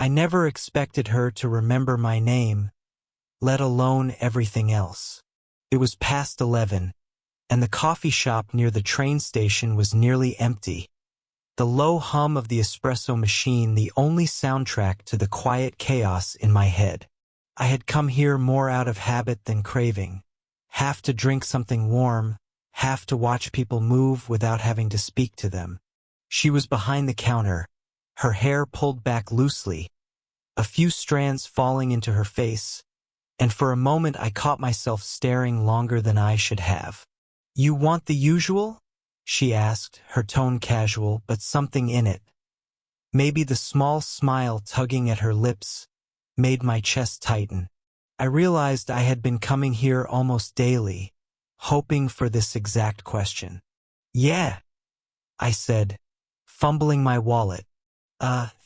I never expected her to remember my name, let alone everything else. It was past 11, and the coffee shop near the train station was nearly empty. The low hum of the espresso machine the only soundtrack to the quiet chaos in my head. I had come here more out of habit than craving. Half to drink something warm, half to watch people move without having to speak to them. She was behind the counter, her hair pulled back loosely, a few strands falling into her face, and for a moment I caught myself staring longer than I should have. "You want the usual?" she asked, her tone casual, but something in it, maybe the small smile tugging at her lips, made my chest tighten. I realized I had been coming here almost daily, hoping for this exact question. "Yeah," I said, fumbling my wallet.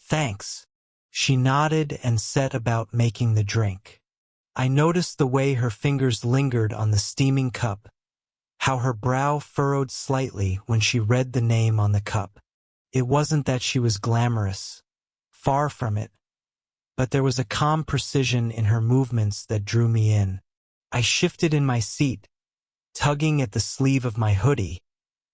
Thanks." She nodded and set about making the drink. I noticed the way her fingers lingered on the steaming cup, how her brow furrowed slightly when she read the name on the cup. It wasn't that she was glamorous, far from it, but there was a calm precision in her movements that drew me in. I shifted in my seat, tugging at the sleeve of my hoodie,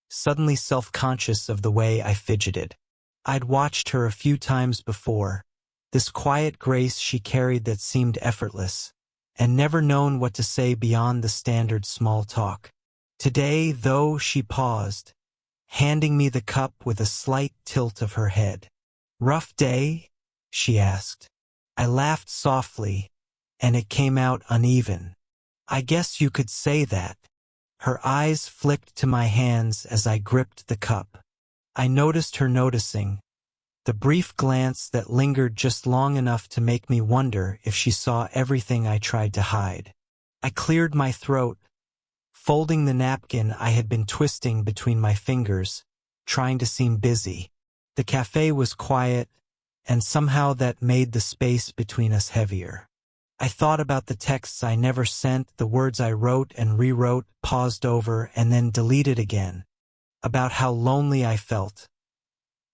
suddenly self-conscious of the way I fidgeted. I'd watched her a few times before, this quiet grace she carried that seemed effortless, and never known what to say beyond the standard small talk. Today, though, she paused, handing me the cup with a slight tilt of her head. "Rough day?" she asked. I laughed softly, and it came out uneven. "I guess you could say that." Her eyes flicked to my hands as I gripped the cup. I noticed her noticing, the brief glance that lingered just long enough to make me wonder if she saw everything I tried to hide. I cleared my throat, folding the napkin I had been twisting between my fingers, trying to seem busy. The cafe was quiet, and somehow that made the space between us heavier. I thought about the texts I never sent, the words I wrote and rewrote, paused over, and then deleted again, about how lonely I felt.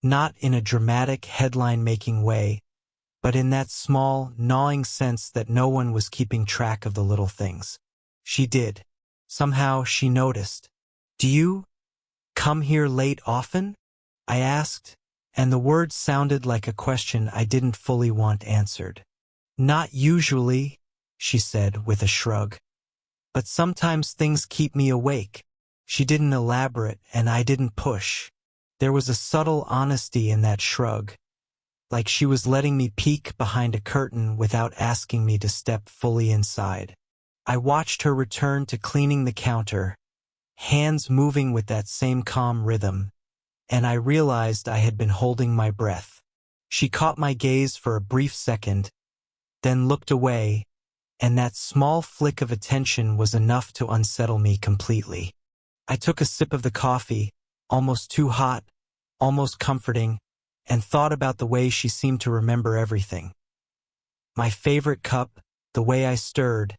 Not in a dramatic, headline-making way, but in that small, gnawing sense that no one was keeping track of the little things. She did. Somehow she noticed. "Do you come here late often?" I asked, and the words sounded like a question I didn't fully want answered. "Not usually," she said with a shrug. "But sometimes things keep me awake." She didn't elaborate, and I didn't push. There was a subtle honesty in that shrug, like she was letting me peek behind a curtain without asking me to step fully inside. I watched her return to cleaning the counter, hands moving with that same calm rhythm, and I realized I had been holding my breath. She caught my gaze for a brief second, then looked away, and that small flick of attention was enough to unsettle me completely. I took a sip of the coffee, almost too hot, almost comforting, and thought about the way she seemed to remember everything. My favorite cup, the way I stirred,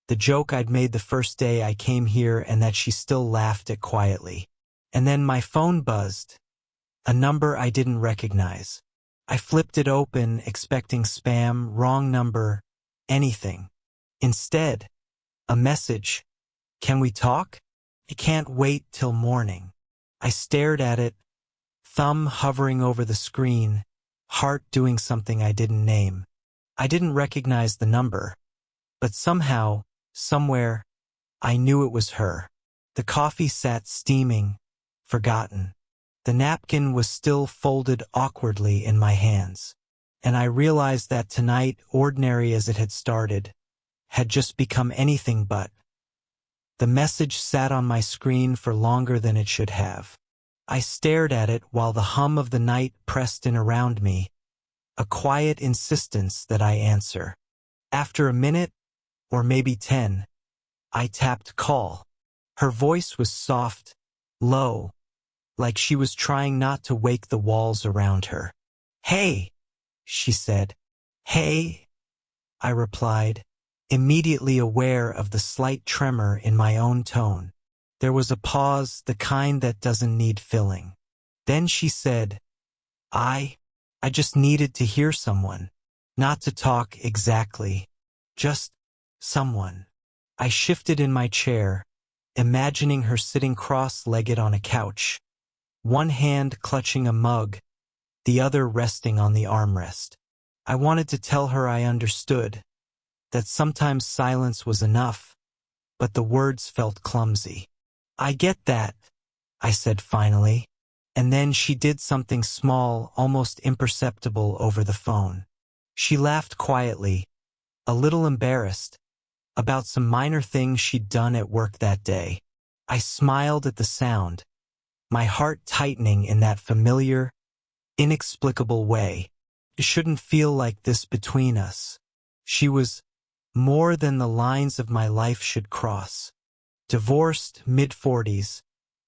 the joke I'd made the first day I came here and that she still laughed at quietly. And then my phone buzzed, a number I didn't recognize. I flipped it open, expecting spam, wrong number, anything. Instead, a message. "Can we talk? I can't wait till morning." I stared at it, thumb hovering over the screen, heart doing something I didn't name. I didn't recognize the number, but somehow, somewhere, I knew it was her. The coffee sat steaming, forgotten. The napkin was still folded awkwardly in my hands, and I realized that tonight, ordinary as it had started, had just become anything but. The message sat on my screen for longer than it should have. I stared at it while the hum of the night pressed in around me, a quiet insistence that I answer. After a minute, or maybe 10, I tapped call. Her voice was soft, low, like she was trying not to wake the walls around her. "Hey," she said. "Hey," I replied, immediately aware of the slight tremor in my own tone. There was a pause, the kind that doesn't need filling. Then she said, I just needed to hear someone." Not to talk exactly. Just someone. I shifted in my chair, imagining her sitting cross-legged on a couch, one hand clutching a mug, the other resting on the armrest. I wanted to tell her I understood, that sometimes silence was enough, but the words felt clumsy. "I get that," I said finally, and then she did something small, almost imperceptible over the phone. She laughed quietly, a little embarrassed, about some minor thing she'd done at work that day. I smiled at the sound, my heart tightening in that familiar, inexplicable way. It shouldn't feel like this between us. She was more than the lines of my life should cross. Divorced, mid-40s,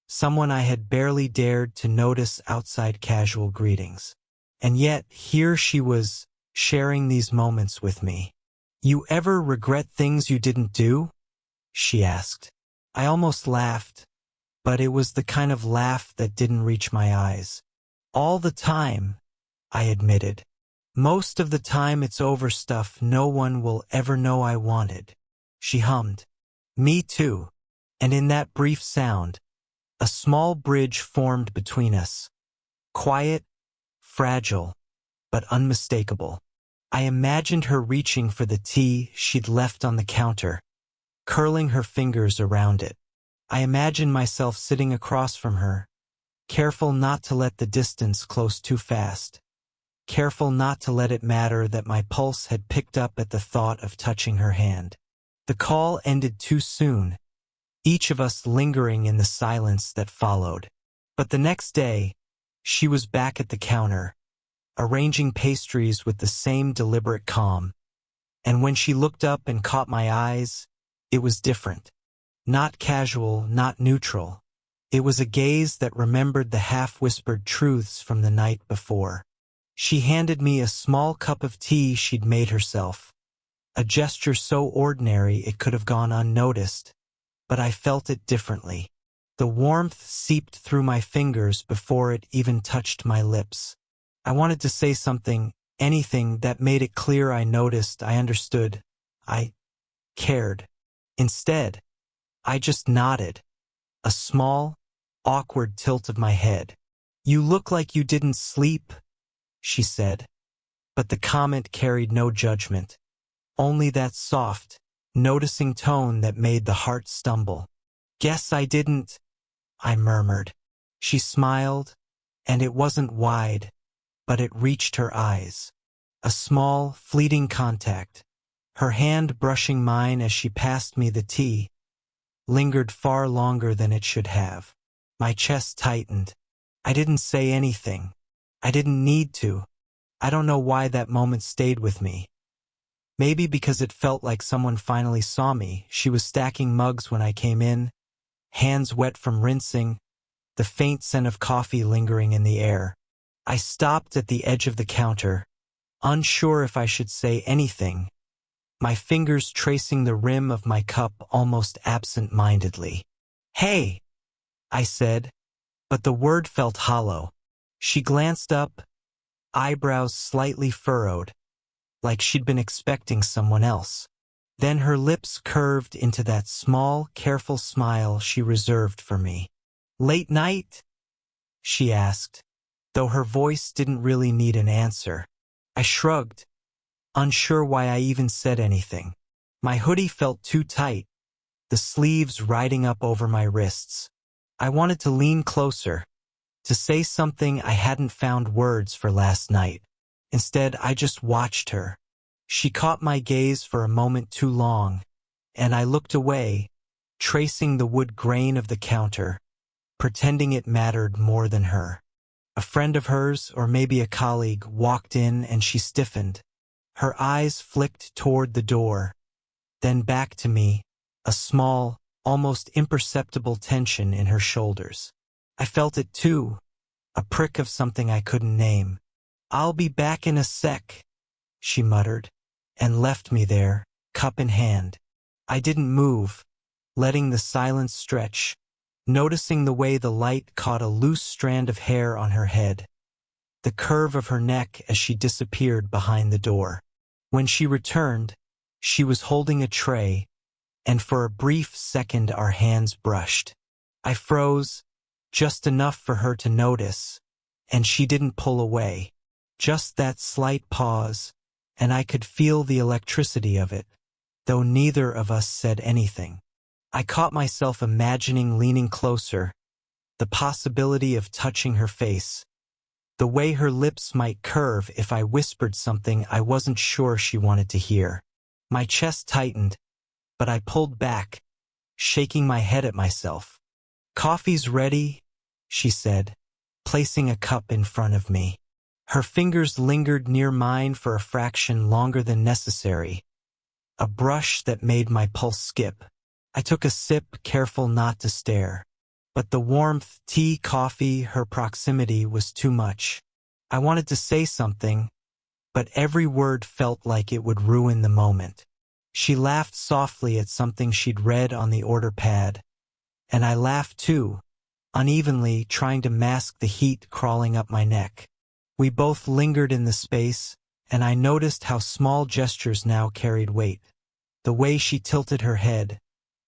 someone I had barely dared to notice outside casual greetings. And yet, here she was, sharing these moments with me. "You ever regret things you didn't do?" she asked. I almost laughed, but it was the kind of laugh that didn't reach my eyes. "All the time," I admitted. "Most of the time it's over stuff no one will ever know I wanted." She hummed. "Me too." And in that brief sound, a small bridge formed between us. Quiet, fragile, but unmistakable. I imagined her reaching for the tea she'd left on the counter, curling her fingers around it. I imagined myself sitting across from her, careful not to let the distance close too fast, careful not to let it matter that my pulse had picked up at the thought of touching her hand. The call ended too soon, each of us lingering in the silence that followed. But the next day, she was back at the counter, arranging pastries with the same deliberate calm. And when she looked up and caught my eyes, it was different. Not casual, not neutral. It was a gaze that remembered the half-whispered truths from the night before. She handed me a small cup of tea she'd made herself, a gesture so ordinary it could have gone unnoticed, but I felt it differently. The warmth seeped through my fingers before it even touched my lips. I wanted to say something, anything that made it clear I noticed, I understood, I cared. Instead, I just nodded, a small, awkward tilt of my head. "You look like you didn't sleep," she said. But the comment carried no judgment, only that soft, noticing tone that made the heart stumble. "Guess I didn't," I murmured. She smiled, and it wasn't wide, but it reached her eyes. A small, fleeting contact, her hand brushing mine as she passed me the tea, lingered far longer than it should have. My chest tightened. I didn't say anything. I didn't need to. I don't know why that moment stayed with me. Maybe because it felt like someone finally saw me. She was stacking mugs when I came in, hands wet from rinsing, the faint scent of coffee lingering in the air. I stopped at the edge of the counter, unsure if I should say anything, my fingers tracing the rim of my cup almost absent-mindedly. "Hey," I said, but the word felt hollow. She glanced up, eyebrows slightly furrowed, like she'd been expecting someone else. Then her lips curved into that small, careful smile she reserved for me. "Late night?" she asked, though her voice didn't really need an answer. I shrugged, unsure why I even said anything. My hoodie felt too tight, the sleeves riding up over my wrists. I wanted to lean closer, to say something I hadn't found words for last night. Instead, I just watched her. She caught my gaze for a moment too long, and I looked away, tracing the wood grain of the counter, pretending it mattered more than her. A friend of hers, or maybe a colleague, walked in and she stiffened. Her eyes flicked toward the door, then back to me, a small, almost imperceptible tension in her shoulders. I felt it too, a prick of something I couldn't name. "I'll be back in a sec," she muttered, and left me there, cup in hand. I didn't move, letting the silence stretch, noticing the way the light caught a loose strand of hair on her head, the curve of her neck as she disappeared behind the door. When she returned, she was holding a tray, and for a brief second our hands brushed. I froze, just enough for her to notice, and she didn't pull away. Just that slight pause, and I could feel the electricity of it, though neither of us said anything. I caught myself imagining leaning closer, the possibility of touching her face, the way her lips might curve if I whispered something I wasn't sure she wanted to hear. My chest tightened, but I pulled back, shaking my head at myself. "Coffee's ready," she said, placing a cup in front of me. Her fingers lingered near mine for a fraction longer than necessary, a brush that made my pulse skip. I took a sip, careful not to stare. But the warmth, tea, coffee, her proximity was too much. I wanted to say something, but every word felt like it would ruin the moment. She laughed softly at something she'd read on the order pad, and I laughed too, unevenly, trying to mask the heat crawling up my neck. We both lingered in the space, and I noticed how small gestures now carried weight. The way she tilted her head,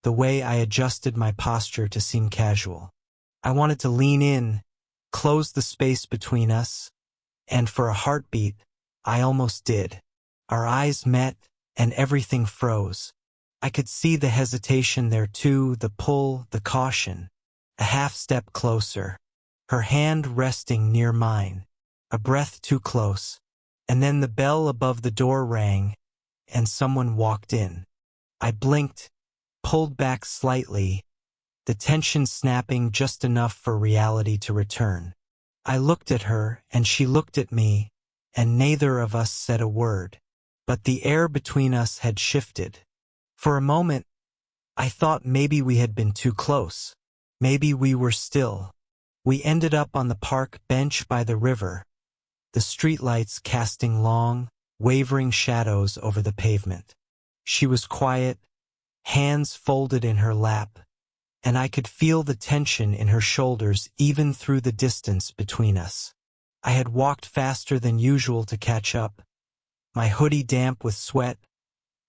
the way I adjusted my posture to seem casual. I wanted to lean in, close the space between us, and for a heartbeat, I almost did. Our eyes met, and everything froze. I could see the hesitation there too, the pull, the caution. A half step closer, her hand resting near mine, a breath too close, and then the bell above the door rang, and someone walked in. I blinked, pulled back slightly, the tension snapping just enough for reality to return. I looked at her, and she looked at me, and neither of us said a word. But the air between us had shifted. For a moment, I thought maybe we had been too close. Maybe we were still. We ended up on the park bench by the river, the streetlights casting long, wavering shadows over the pavement. She was quiet, hands folded in her lap, and I could feel the tension in her shoulders even through the distance between us. I had walked faster than usual to catch up, my hoodie damp with sweat,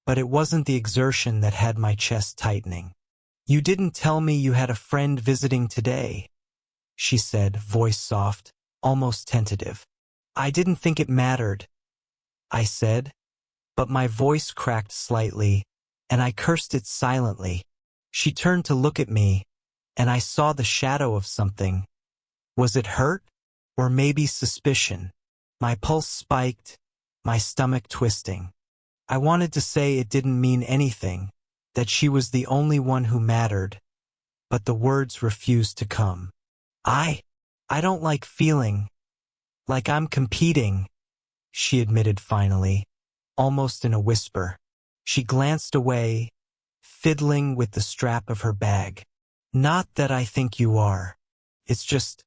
but it wasn't the exertion that had my chest tightening. "You didn't tell me you had a friend visiting today," she said, voice soft, almost tentative. "I didn't think it mattered," I said, but my voice cracked slightly, and I cursed it silently. She turned to look at me, and I saw the shadow of something. Was it hurt? Or maybe suspicion? My pulse spiked, my stomach twisting. I wanted to say it didn't mean anything, that she was the only one who mattered, but the words refused to come. I don't like feeling like I'm competing," she admitted finally, almost in a whisper. She glanced away, fiddling with the strap of her bag. "Not that I think you are. It's just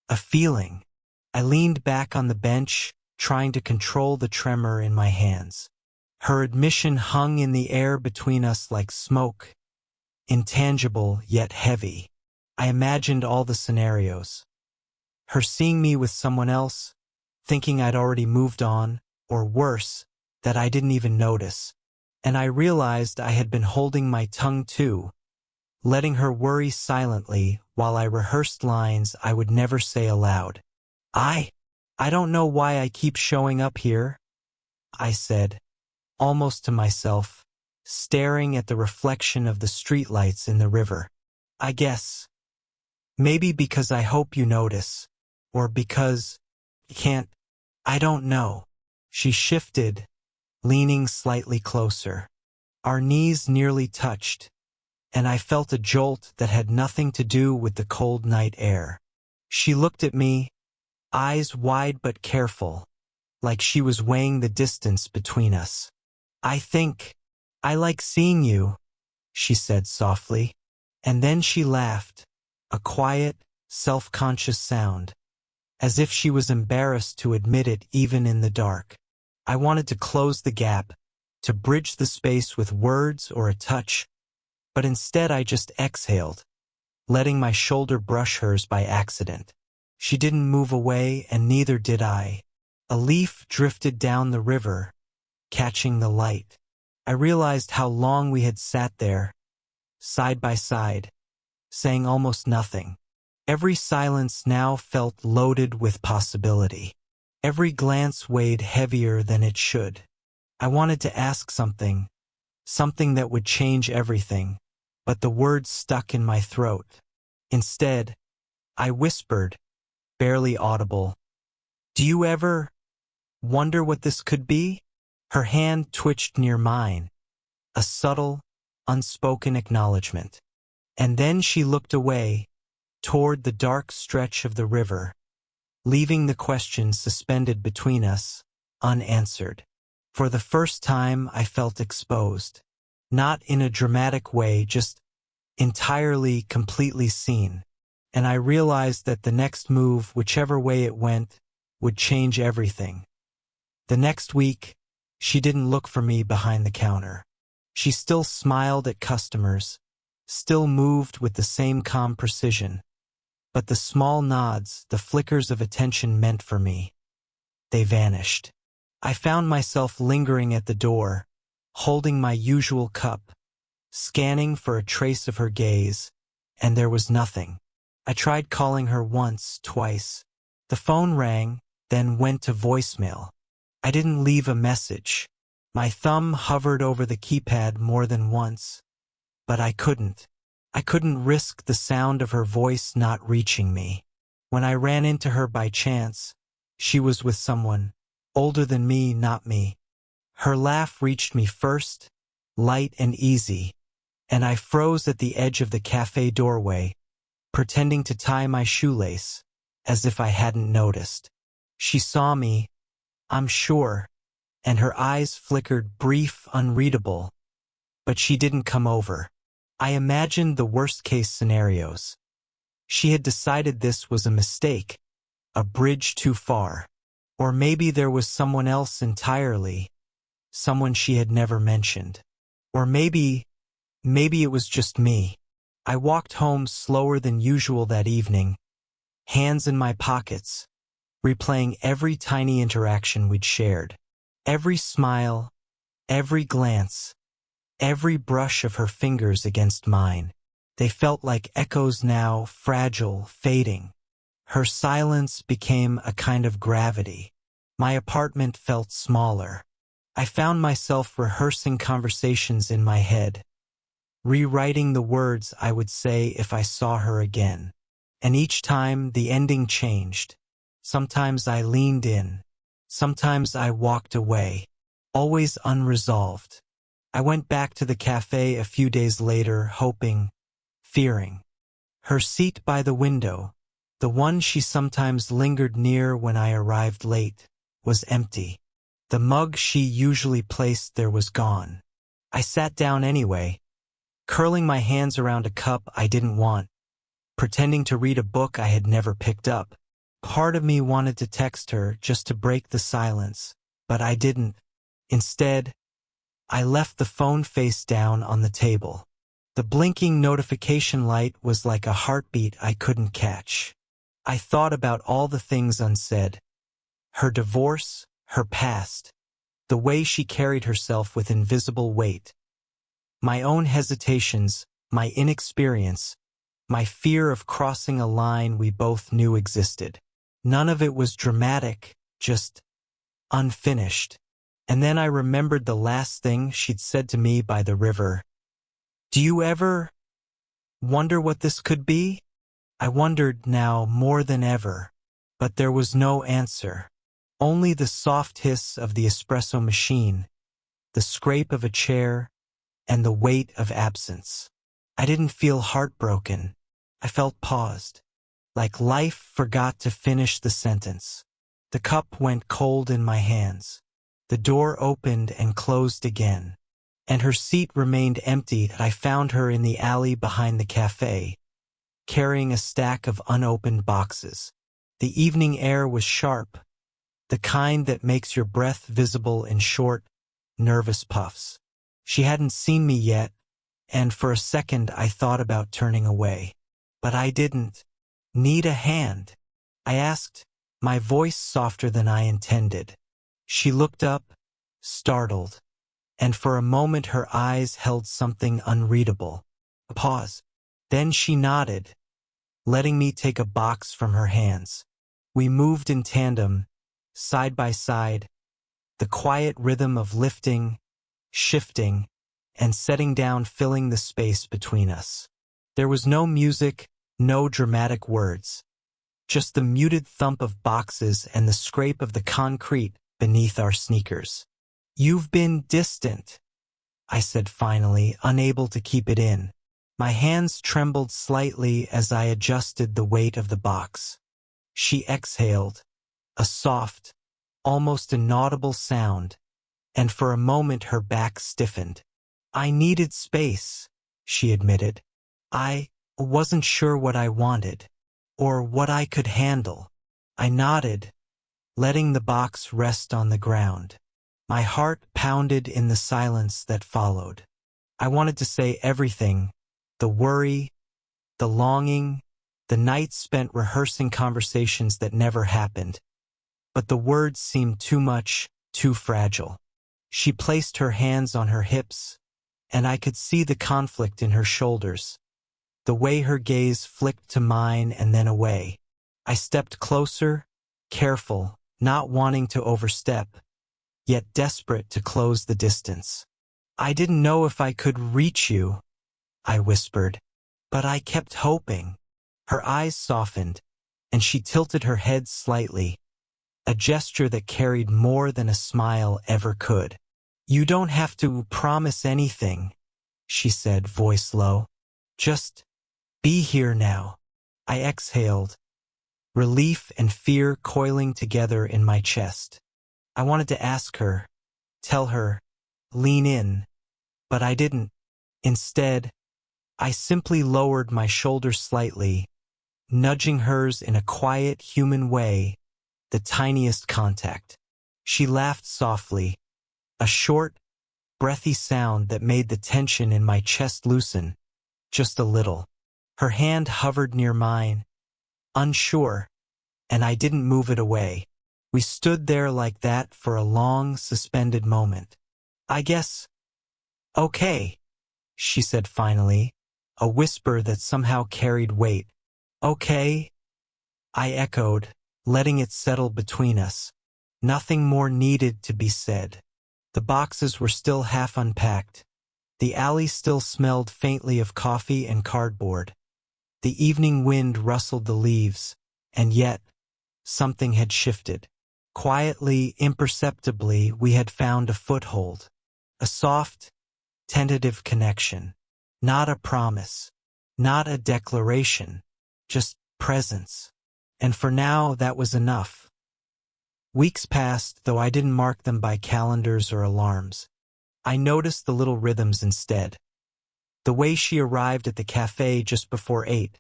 a feeling." I leaned back on the bench, trying to control the tremor in my hands. Her admission hung in the air between us like smoke, intangible yet heavy. I imagined all the scenarios. Her seeing me with someone else, thinking I'd already moved on, or worse, that I didn't even notice. And I realized I had been holding my tongue too, letting her worry silently while I rehearsed lines I would never say aloud. I don't know why I keep showing up here," I said, almost to myself, staring at the reflection of the streetlights in the river. "I guess. Maybe because I hope you notice, or because you can't. I don't know." She shifted, leaning slightly closer. Our knees nearly touched, and I felt a jolt that had nothing to do with the cold night air. She looked at me, eyes wide but careful, like she was weighing the distance between us. "I think I like seeing you," she said softly, and then she laughed, a quiet, self-conscious sound, as if she was embarrassed to admit it even in the dark. I wanted to close the gap, to bridge the space with words or a touch, but instead I just exhaled, letting my shoulder brush hers by accident. She didn't move away, and neither did I. A leaf drifted down the river, catching the light. I realized how long we had sat there, side by side, saying almost nothing. Every silence now felt loaded with possibility. Every glance weighed heavier than it should. I wanted to ask something that would change everything, but the words stuck in my throat. Instead, I whispered, barely audible, "Do you ever wonder what this could be?" Her hand twitched near mine, a subtle, unspoken acknowledgement. And then she looked away, toward the dark stretch of the river, leaving the question suspended between us, unanswered. For the first time I felt exposed. Not in a dramatic way, just entirely, completely seen. And I realized that the next move, whichever way it went, would change everything. The next week, she didn't look for me behind the counter. She still smiled at customers, still moved with the same calm precision. But the small nods, the flickers of attention meant for me, they vanished. I found myself lingering at the door, holding my usual cup, scanning for a trace of her gaze, and there was nothing. I tried calling her once, twice. The phone rang, then went to voicemail. I didn't leave a message. My thumb hovered over the keypad more than once, but I couldn't. I couldn't risk the sound of her voice not reaching me. When I ran into her by chance, she was with someone, older than me, not me. Her laugh reached me first, light and easy, and I froze at the edge of the cafe doorway, pretending to tie my shoelace, as if I hadn't noticed. She saw me, I'm sure, and her eyes flickered brief, unreadable, but she didn't come over. I imagined the worst-case scenarios. She had decided this was a mistake, a bridge too far. Or maybe there was someone else entirely, someone she had never mentioned. Or maybe it was just me. I walked home slower than usual that evening, hands in my pockets, replaying every tiny interaction we'd shared. Every smile, every glance, every brush of her fingers against mine. They felt like echoes now, fragile, fading. Her silence became a kind of gravity. My apartment felt smaller. I found myself rehearsing conversations in my head, rewriting the words I would say if I saw her again. And each time the ending changed. Sometimes I leaned in. Sometimes I walked away, always unresolved. I went back to the cafe a few days later, hoping, fearing. Her seat by the window, the one she sometimes lingered near when I arrived late, was empty. The mug she usually placed there was gone. I sat down anyway, curling my hands around a cup I didn't want, pretending to read a book I had never picked up. Part of me wanted to text her just to break the silence, but I didn't. Instead, I left the phone face down on the table. The blinking notification light was like a heartbeat I couldn't catch. I thought about all the things unsaid. Her divorce, her past, the way she carried herself with invisible weight. My own hesitations, my inexperience, my fear of crossing a line we both knew existed. None of it was dramatic, just unfinished. And then I remembered the last thing she'd said to me by the river. "Do you ever wonder what this could be?" I wondered now more than ever, but there was no answer. Only the soft hiss of the espresso machine, the scrape of a chair, and the weight of absence. I didn't feel heartbroken. I felt paused, like life forgot to finish the sentence. The cup went cold in my hands. The door opened and closed again, and her seat remained empty. I found her in the alley behind the cafe, carrying a stack of unopened boxes. The evening air was sharp, the kind that makes your breath visible in short, nervous puffs. She hadn't seen me yet, and for a second I thought about turning away. But I didn't. "Need a hand?" I asked, my voice softer than I intended. She looked up, startled, and for a moment her eyes held something unreadable. A pause. Then she nodded, letting me take a box from her hands. We moved in tandem, side by side, the quiet rhythm of lifting, shifting, and setting down filling the space between us. There was no music, no dramatic words, just the muted thump of boxes and the scrape of the concrete beneath our sneakers. "You've been distant," I said finally, unable to keep it in. My hands trembled slightly as I adjusted the weight of the box. She exhaled, a soft, almost inaudible sound, and for a moment her back stiffened. "I needed space," she admitted. "I wasn't sure what I wanted, or what I could handle." I nodded, letting the box rest on the ground. My heart pounded in the silence that followed. I wanted to say everything, the worry, the longing, the nights spent rehearsing conversations that never happened. But the words seemed too much, too fragile. She placed her hands on her hips, and I could see the conflict in her shoulders, the way her gaze flicked to mine and then away. I stepped closer, careful, not wanting to overstep, yet desperate to close the distance. "I didn't know if I could reach you," I whispered, "but I kept hoping." Her eyes softened, and she tilted her head slightly, a gesture that carried more than a smile ever could. "You don't have to promise anything," she said, voice low. "Just be here now." I exhaled, relief and fear coiling together in my chest. I wanted to ask her, tell her, lean in, but I didn't. Instead, I simply lowered my shoulders slightly, nudging hers in a quiet, human way, the tiniest contact. She laughed softly, a short, breathy sound that made the tension in my chest loosen, just a little. Her hand hovered near mine, unsure, and I didn't move it away. We stood there like that for a long, suspended moment. "I guess, okay," she said finally, a whisper that somehow carried weight. "Okay," I echoed, letting it settle between us. Nothing more needed to be said. The boxes were still half unpacked. The alley still smelled faintly of coffee and cardboard. The evening wind rustled the leaves, and yet, something had shifted. Quietly, imperceptibly, we had found a foothold. A soft, tentative connection. Not a promise. Not a declaration. Just presence. And for now, that was enough. Weeks passed, though I didn't mark them by calendars or alarms. I noticed the little rhythms instead. The way she arrived at the cafe just before 8,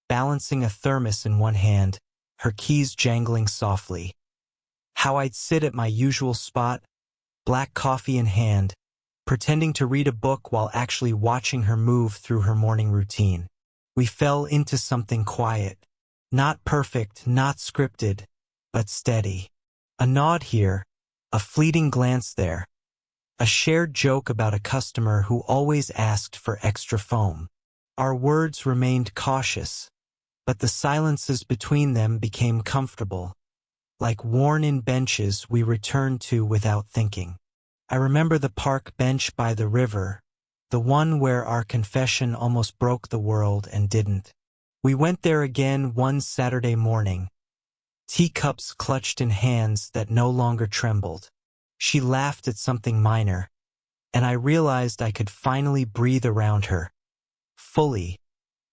balancing a thermos in one hand, her keys jangling softly. How I'd sit at my usual spot, black coffee in hand, pretending to read a book while actually watching her move through her morning routine. We fell into something quiet. Not perfect, not scripted, but steady. A nod here, a fleeting glance there. A shared joke about a customer who always asked for extra foam. Our words remained cautious, but the silences between them became comfortable, like worn-in benches we returned to without thinking. I remember the park bench by the river, the one where our confession almost broke the world and didn't. We went there again one Saturday morning, teacups clutched in hands that no longer trembled. She laughed at something minor, and I realized I could finally breathe around her, fully,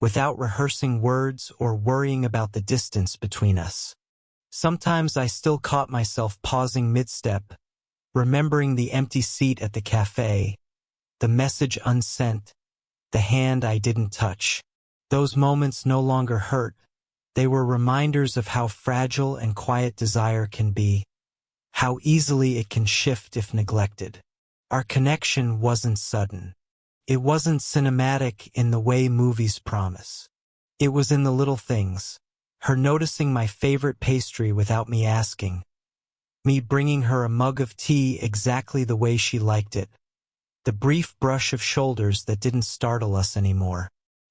without rehearsing words or worrying about the distance between us. Sometimes I still caught myself pausing mid-step, remembering the empty seat at the cafe, the message unsent, the hand I didn't touch. Those moments no longer hurt. They were reminders of how fragile and quiet desire can be, how easily it can shift if neglected. Our connection wasn't sudden. It wasn't cinematic in the way movies promise. It was in the little things. Her noticing my favorite pastry without me asking. me bringing her a mug of tea exactly the way she liked it. The brief brush of shoulders that didn't startle us anymore.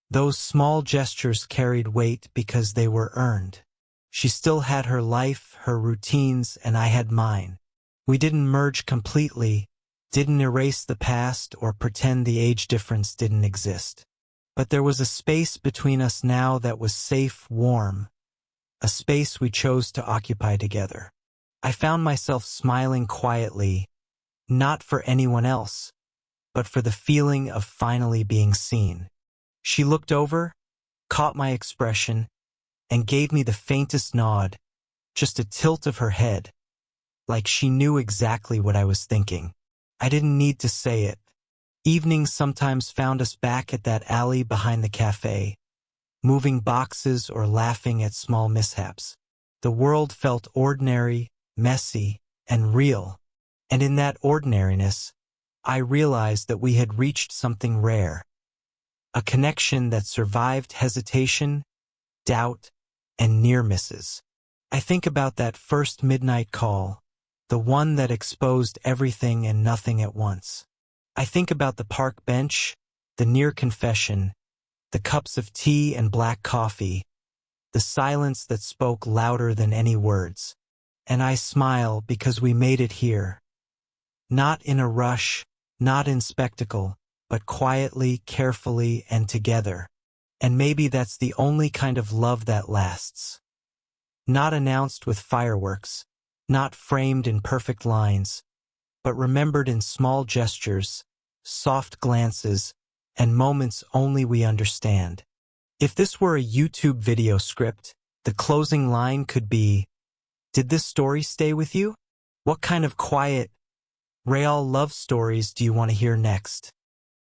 Those small gestures carried weight because they were earned. She still had her life, her routines, and I had mine. We didn't merge completely, didn't erase the past or pretend the age difference didn't exist. But there was a space between us now that was safe, warm, a space we chose to occupy together. I found myself smiling quietly, not for anyone else, but for the feeling of finally being seen. She looked over, caught my expression, and gave me the faintest nod, just a tilt of her head, like she knew exactly what I was thinking. I didn't need to say it. Evenings sometimes found us back at that alley behind the cafe, moving boxes or laughing at small mishaps. The world felt ordinary, messy, and real, and in that ordinariness, I realized that we had reached something rare, a connection that survived hesitation, doubt, and near misses. I think about that first midnight call, the one that exposed everything and nothing at once. I think about the park bench, the near confession, the cups of tea and black coffee, the silence that spoke louder than any words. And I smile because we made it here. Not in a rush, not in spectacle, but quietly, carefully, and together. And maybe that's the only kind of love that lasts. Not announced with fireworks, not framed in perfect lines, but remembered in small gestures, soft glances, and moments only we understand. If this were a YouTube video script, the closing line could be, "Did this story stay with you? What kind of quiet, real love stories do you want to hear next?"